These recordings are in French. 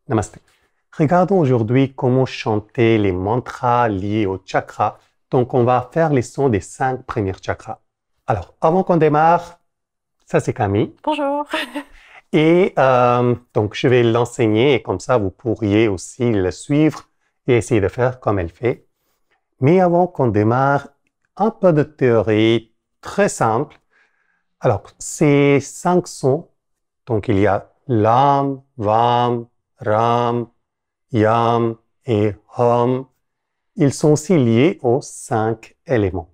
Namaste. Regardons aujourd'hui comment chanter les mantras liés au chakra. Donc, on va faire les sons des 5 premiers chakras. Alors, avant qu'on démarre, ça c'est Camille. Bonjour. Et donc, je vais l'enseigner et comme ça, vous pourriez aussi le suivre et essayer de faire comme elle fait. Mais avant qu'on démarre, un peu de théorie très simple. Alors, ces 5 sons, donc il y a Lam, Vam, Ram, Yam et Hum, ils sont aussi liés aux 5 éléments.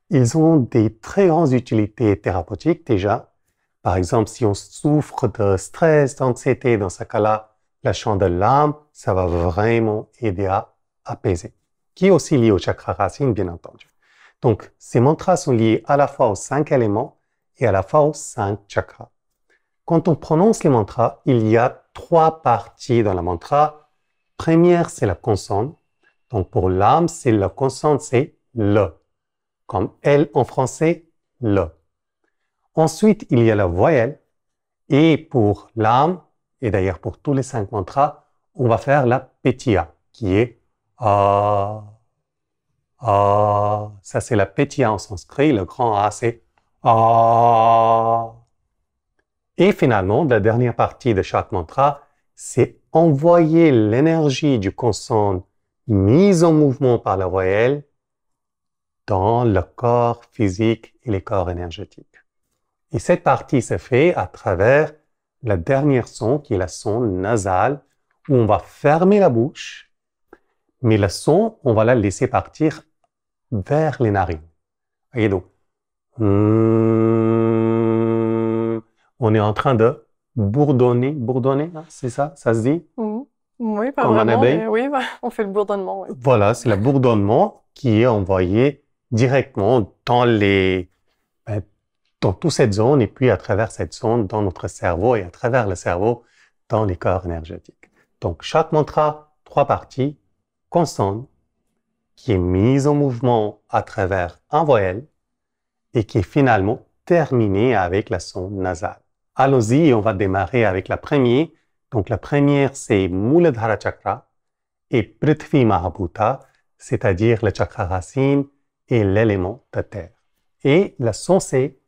Ils ont des très grandes utilités thérapeutiques déjà. Par exemple, si on souffre de stress, d'anxiété, dans ce cas-là, la chant de Lam, ça va vraiment aider à apaiser. Qui est aussi lié au chakra racine, bien entendu. Donc, ces mantras sont liés à la fois aux 5 éléments et à la fois aux 5 chakras. Quand on prononce les mantras, il y a 3 parties dans le mantra. Première, c'est la consonne. Donc, pour l'âme, c'est la consonne, c'est le. Comme L en français, le. Ensuite, il y a la voyelle. Et pour l'âme, et d'ailleurs pour tous les 5 mantras, on va faire la pétia, qui est A. A. Ça, c'est la pétia en sanskrit. Le grand A, c'est A. Et finalement, la dernière partie de chaque mantra, c'est envoyer l'énergie du consonne mise en mouvement par la voyelle dans le corps physique et les corps énergétiques. Et cette partie se fait à travers la dernière son, qui est la son nasale, où on va fermer la bouche, mais le son, on va la laisser partir vers les narines. Voyez donc, on est en train de bourdonner, hein, c'est ça, ça se dit? Oui, pas Comme un vraiment, abeille? mais oui, on fait le bourdonnement. Oui. Voilà, c'est le bourdonnement qui est envoyé directement dans toute cette zone et puis à travers cette zone dans notre cerveau et à travers le cerveau dans les corps énergétiques. Donc, chaque mantra, 3 parties, consonne, qui est mise en mouvement à travers un voyelle et qui est finalement terminée avec la son nasale. Allons-y et on va démarrer avec la première. Donc, la première, c'est Muladhara Chakra et Prithvi Mahabhuta, c'est-à-dire le chakra racine et l'élément de terre. Et la son, c'est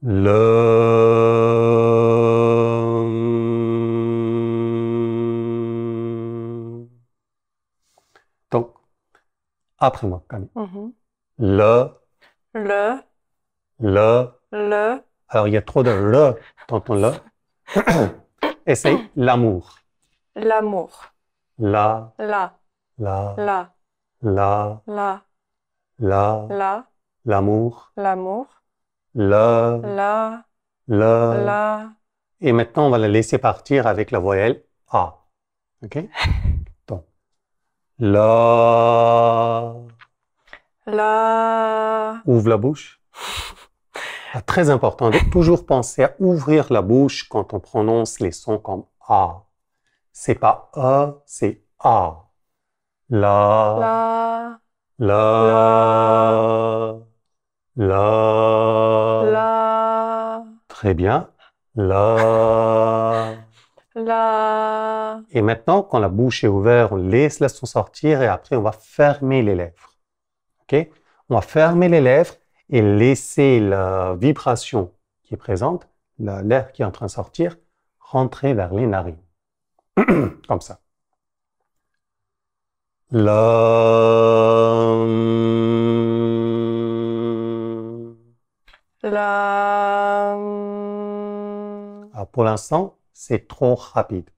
le. Donc, après moi, Camille. Le. Alors, il y a trop de le dans ton le. Essaye l'amour. L'amour. La. L'amour. Le. Et maintenant, on va la laisser partir avec la voyelle A. OK? Donc, la. Ouvre la bouche. Très important de toujours penser à ouvrir la bouche quand on prononce les sons comme A. C'est pas A, c'est A. La. Très bien. Et maintenant, quand la bouche est ouverte, on laisse le son sortir et après, on va fermer les lèvres. OK? On va fermer les lèvres et laisser la vibration qui est présente, l'air qui est en train de sortir, rentrer vers les narines. Comme ça. Alors pour l'instant, c'est trop rapide.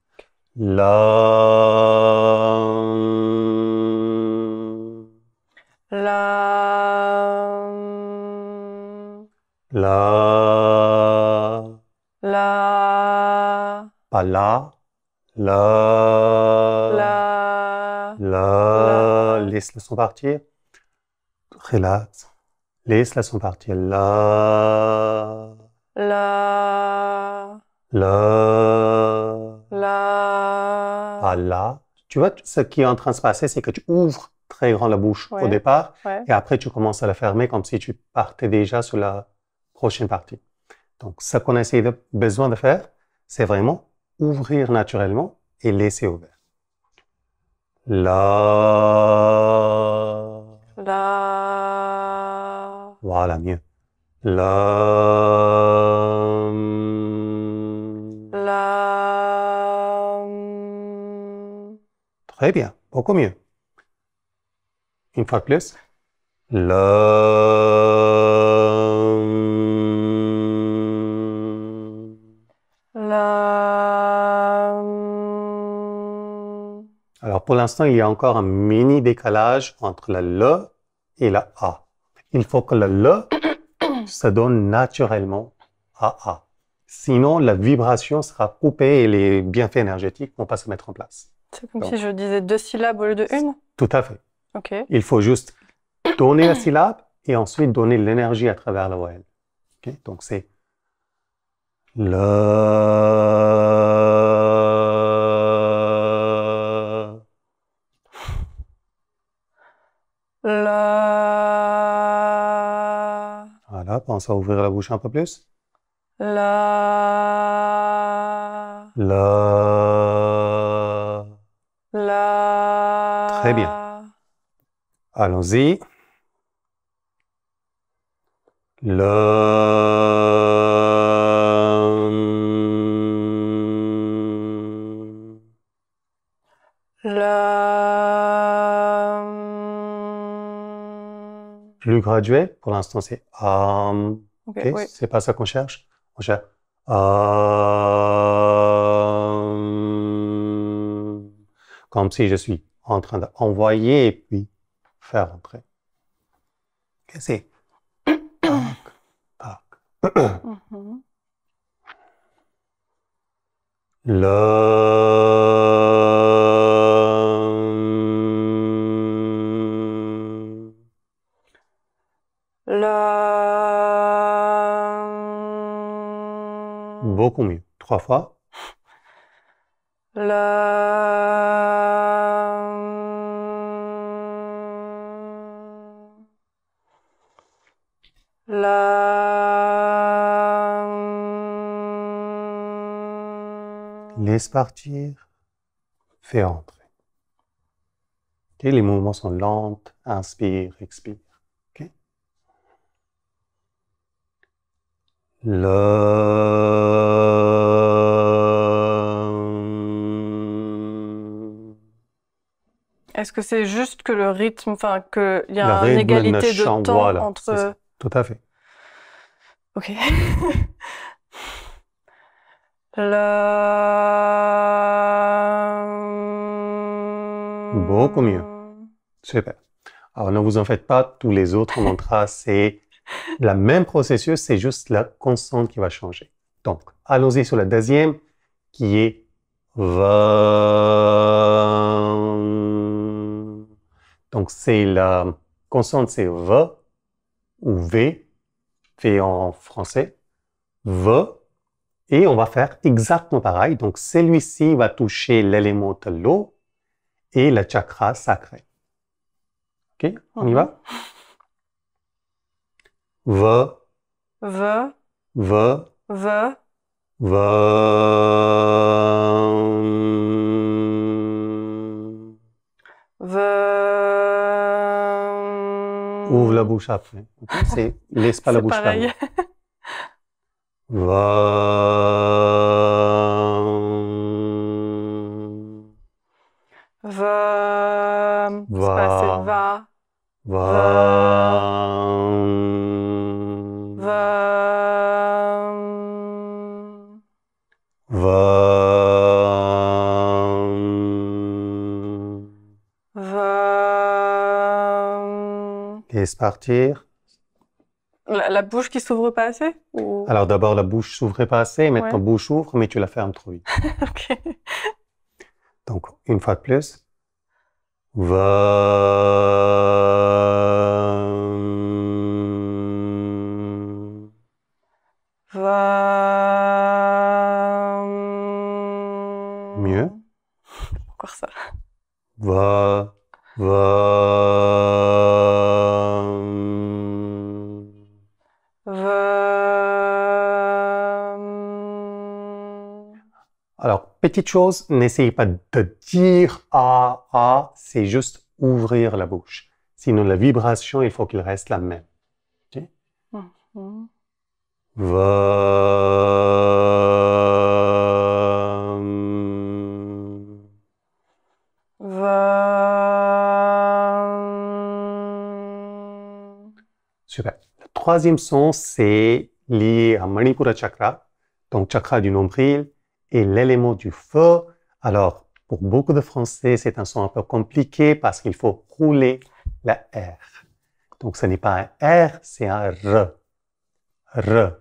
Pas là. Laisse le son partir. Relax. Laisse le son partir. Pas là. Tu vois, ce qui est en train de se passer, c'est que tu ouvres très grand la bouche au départ et après tu commences à la fermer comme si tu partais déjà sur la prochaine partie. Donc, ce qu'on a besoin de faire, c'est vraiment ouvrir naturellement et laisser ouvert. La. La. Voilà, mieux. La. La. Très bien, beaucoup mieux. Une fois de plus. La. La. Alors, pour l'instant, il y a encore un mini décalage entre la le et la a. Il faut que le le se donne naturellement à a. Sinon, la vibration sera coupée et les bienfaits énergétiques ne vont pas se mettre en place. C'est comme Donc, si je disais 2 syllabes au lieu de une? tout à fait. Ok. Il faut juste donner la syllabe et ensuite donner l'énergie à travers la voyelle. Okay? Donc, c'est le. La. Voilà, pense à ouvrir la bouche un peu plus. La. La. La. Très bien. Allons-y. La. Plus graduel, pour l'instant c'est Ok, ok, oui. c'est pas ça qu'on cherche. On cherche comme si je suis en train d'envoyer et puis faire entrer. Ok, c'est tac, tac. Mhm. La. Beaucoup mieux. 3 fois. Laisse partir. Fais entrer. Ok, les mouvements sont lents. Inspire, expire. Ok. Est-ce que c'est juste que le rythme, enfin, qu'il y Le a une rythme ne égalité de change, temps voilà, c'est entre... ça. Tout à fait. Ok. La... Beaucoup mieux. Super. Alors, ne vous en faites pas, tous les autres mantras, c'est le même processus, c'est juste la consonne qui va changer. Donc, allons-y sur la deuxième, qui est va. Donc, c'est la consonne, c'est v ou v, v en français, v, et on va faire exactement pareil. Donc, celui-ci va toucher l'élément de l'eau et le chakra sacré. Ok, on y va? V, V, v, V, v. V. Ouvre la bouche après. Okay? Laisse pas la C'est bouche pareil. fermée. Va. Va. C'est pas assez. Va. Va. Va. Va. Va. Laisse partir. La bouche qui s'ouvre pas assez? Ou... Alors d'abord la bouche s'ouvrait pas assez, maintenant Ouais. bouche ouvre, mais tu la fermes trop vite. Ok. Donc une fois de plus. Va. Va. Mieux. Encore ça. Va. Va. Va. Alors, petite chose, n'essayez pas de dire A, c'est juste ouvrir la bouche. Sinon, la vibration, il faut qu'il reste la même. Ok? Mhm. Super. Le troisième son, c'est lié à Manipura Chakra, donc chakra du nombril, et l'élément du feu. Alors, pour beaucoup de Français, c'est un son un peu compliqué parce qu'il faut rouler la R. Donc, ce n'est pas un R, c'est un R. R.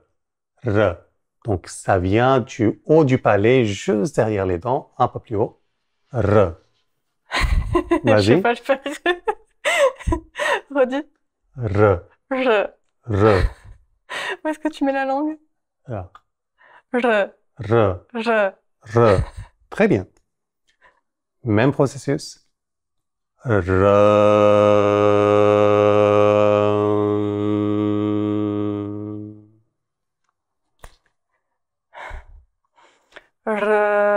R. Donc, ça vient du haut du palais, juste derrière les dents, un peu plus haut. R. Je sais Vas-y. pas le faire. Redis. R. R. R. Où est-ce que tu mets la langue? R. R. R. R. R. Très bien. Même processus. R. R.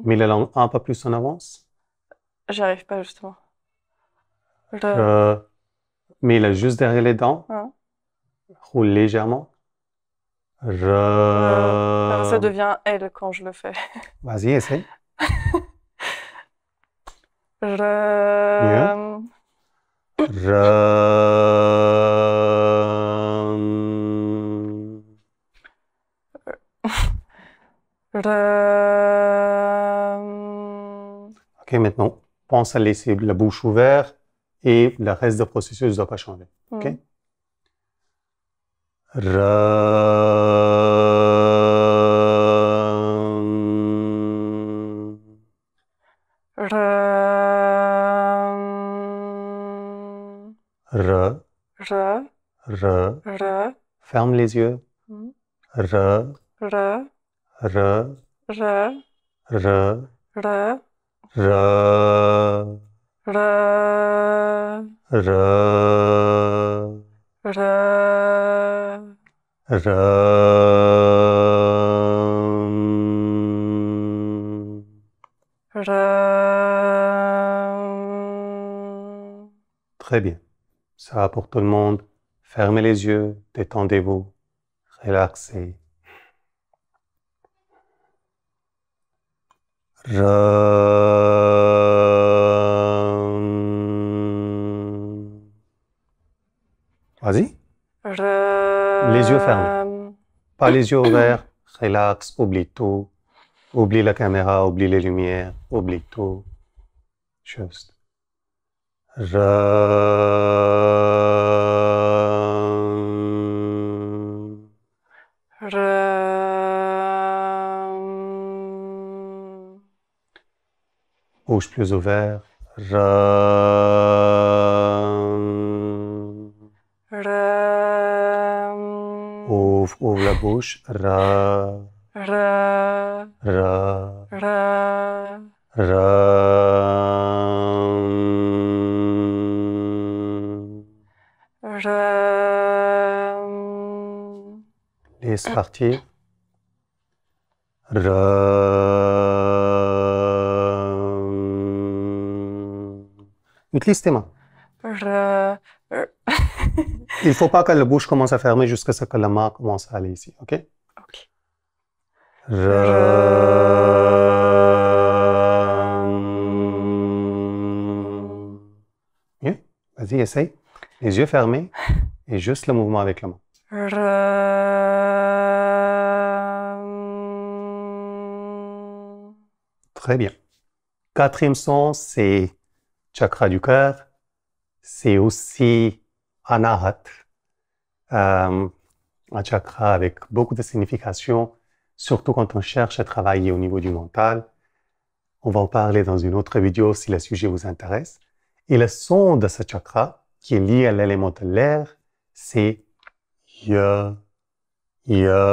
Mets la langue un peu plus en avance. J'y arrive pas justement. R. R. Mets-la juste derrière les dents. Hein. Roule légèrement. R. Ça devient L quand je le fais. Vas-y, essaye. R. R. Ok, maintenant, pense à laisser la bouche ouverte et le reste du processus ne doit pas changer. Ok? R. R. R. R. R. Ferme les yeux. R. R. R. R. R. R. R. R. R. R. R. R. Très bien. Ça va pour tout le monde. Fermez les yeux, détendez-vous, relaxez. Vas-y. Les yeux fermés. Pas les yeux ouverts. Relax, oublie tout. Oublie la caméra, oublie les lumières, oublie tout. Juste. Bouche plus ouverte. Ouvre la bouche. Ra. Laisse partir. Utilise tes mains. Il ne faut pas que la bouche commence à fermer jusqu'à ce que la main commence à aller ici, ok? Ok. Bien. Vas-y, essaye. Les yeux fermés et juste le mouvement avec la main. Très bien. Quatrième son, c'est chakra du cœur. C'est aussi Anahat, un chakra avec beaucoup de signification, surtout quand on cherche à travailler au niveau du mental. On va en parler dans une autre vidéo si le sujet vous intéresse. Et le son de ce chakra, qui est lié à l'élément de l'air, c'est Ya, Ya.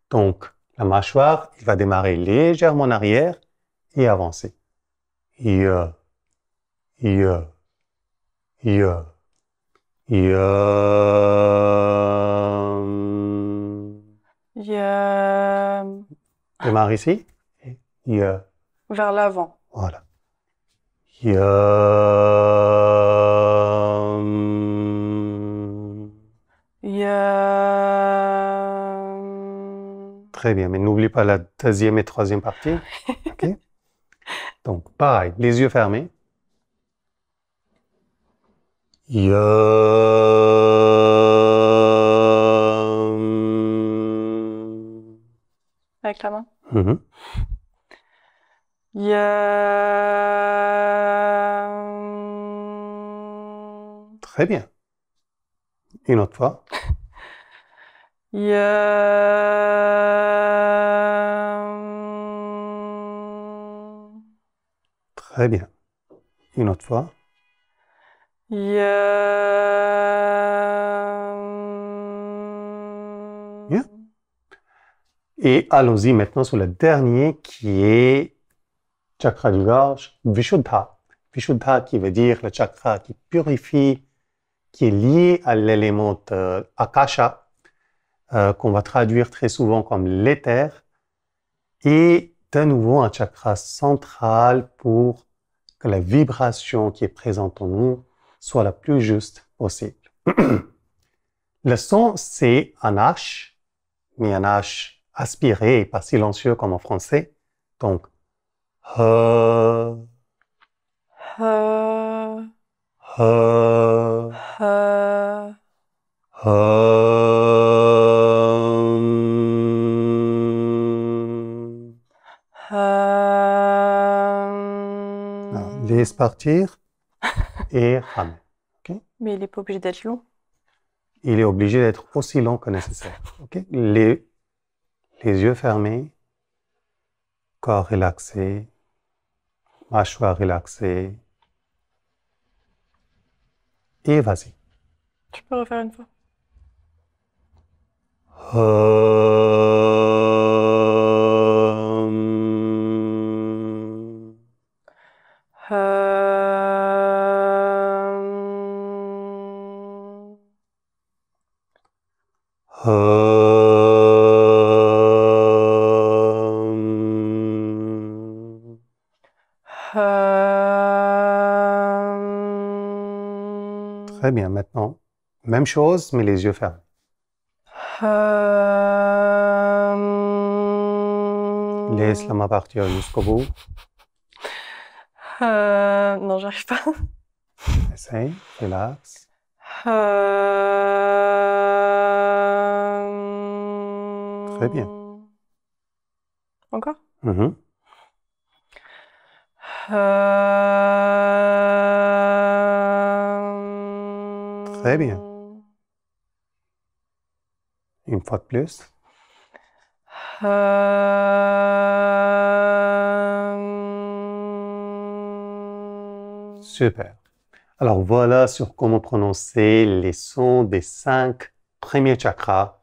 Donc, la mâchoire, il va démarrer légèrement en arrière et avancer. Ya, Ya, Ya, Ya. démarre ici. Et ya. Vers l'avant. Voilà. Ya. Très bien, mais n'oublie pas la deuxième et troisième partie. OK? Donc, pareil, les yeux fermés. Avec la main. Mhm. Très bien. Une autre fois. Très bien. Une autre fois. Bien. Et allons-y maintenant sur le dernier qui est chakra du gorge, Vishuddha. Vishuddha qui veut dire le chakra qui purifie, qui est lié à l'élément Akasha, qu'on va traduire très souvent comme l'éther, et de nouveau un chakra central pour que la vibration qui est présente en nous soit la plus juste possible. Le son, c'est un H, mais un H aspiré et pas silencieux comme en français. Donc, ha, Ha, ha, ha, hum. Alors, laisse partir et ramène. Okay? Mais il n'est pas obligé d'être long. Il est obligé d'être aussi long que nécessaire. Okay? Les yeux fermés, corps relaxé, mâchoire relaxée. Et vas-y. Tu peux refaire une fois. Hum. Hum. Très bien, maintenant, même chose, mais les yeux fermés. Laisse la main partir jusqu'au bout. Non, j'arrive pas. Essaye, relax. Très bien. Encore? Mhm. Très bien. Une fois de plus. Super. Alors voilà sur comment prononcer les sons des 5 premiers chakras.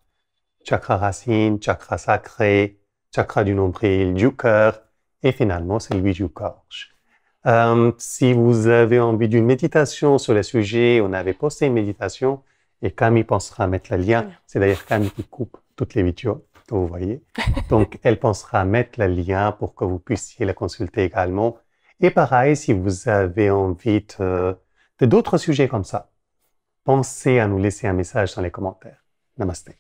Chakra racine, chakra sacré, chakra du nombril, du cœur et finalement celui du gorge. Si vous avez envie d'une méditation sur le sujet, on avait posté une méditation et Camille pensera à mettre le lien. C'est d'ailleurs Camille qui coupe toutes les vidéos que vous voyez. Donc, elle pensera à mettre le lien pour que vous puissiez la consulter également. Et pareil, si vous avez envie de d'autres sujets comme ça, pensez à nous laisser un message dans les commentaires. Namaste.